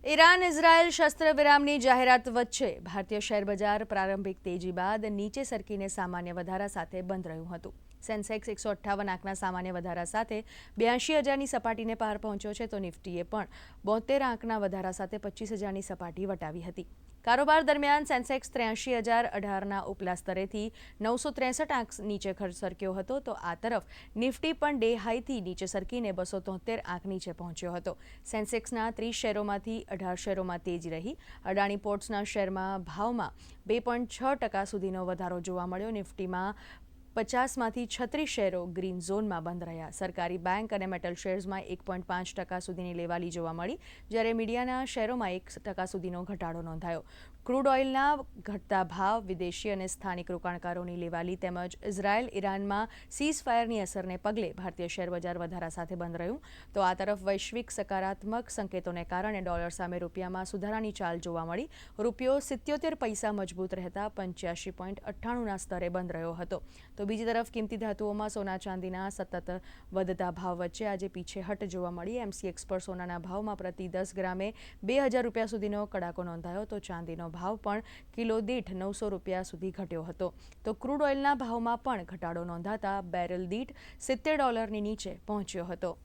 Iran Israel શસ્ત્ર વિરામની જાહેરાત વચ્ચે ભારતીય શેરબજાર પ્રારંભિક તેજી બાદ નીચે સરકીને સામાન્ય વધારા સાથે બંધ રહ્યું હતું. સેન્સેક્સ 158 આંકના સામાન્ય વધારા સાથે 82,000ની સપાટીને પાર પહોંચ્યો છે, તો નિફ્ટીએ પણ 72 આંકના વધારા સાથે 25,000ની સપાટી વટાવી હતી. કારોબાર દરમિયાન સેન્સેક્સ 83,018ના ઉપલા સ્તરેથી 963 આંક નીચે સરક્યો હતો, તો આ તરફ નિફ્ટી પણ ડે હાઈથી નીચે સરકીને 273 આંક નીચે પહોંચ્યો હતો. સેન્સેક્સના 30 શેરોમાંથી 18 શેરોમાં તેજી રહી. અડાણી પોર્ટ્સના શેરમાં ભાવમાં 2.6% સુધીનો વધારો જોવા મળ્યો. નિફ્ટીમાં 50માંથી 36 શેરો ગ્રીન ઝોનમાં બંધ રહ્યા. સરકારી બેંક અને મેટલ શેર્સમાં 1.5% સુધીની લેવાલી જોવા મળી, જ્યારે મીડિયાના શેરોમાં 1% સુધીનો ઘટાડો નોંધાયો. ક્રૂડ ઓઇલના ઘટતા ભાવ, વિદેશી અને સ્થાનિક રોકાણકારોની લેવાલી તેમજ ઇઝરાયલ ઈરાનમાં સીઝફાયરની અસરને પગલે ભારતીય શેરબજાર વધારા સાથે બંધ રહ્યું. તો આ તરફ વૈશ્વિક સકારાત્મક સંકેતોને કારણે ડોલર સામે રૂપિયામાં સુધારાની ચાલ જોવા મળી. રૂપિયો 77 પૈસા મજબૂત રહેતા 85.98ના સ્તરે બંધ રહ્યો હતો. તો બીજી તરફ કિંમતી ધાતુઓમાં સોના ચાંદીના સતત વધતા ભાવ વચ્ચે આજે પીછેહટ જોવા મળી. MCX પર સોનાના ભાવમાં પ્રતિ 10 ગ્રામે 2,000 રૂપિયા સુધીનો કડાકો નોંધાયો, તો ચાંદીનો ભાવ પણ કિલો દીઠ 900 રૂપિયા સુધી ઘટ્યો હતો. તો ક્રૂડ ઓઇલના ભાવમાં પણ ઘટાડો નોંધાતા બેરલ દીઠ $70ની નીચે પહોંચ્યો હતો.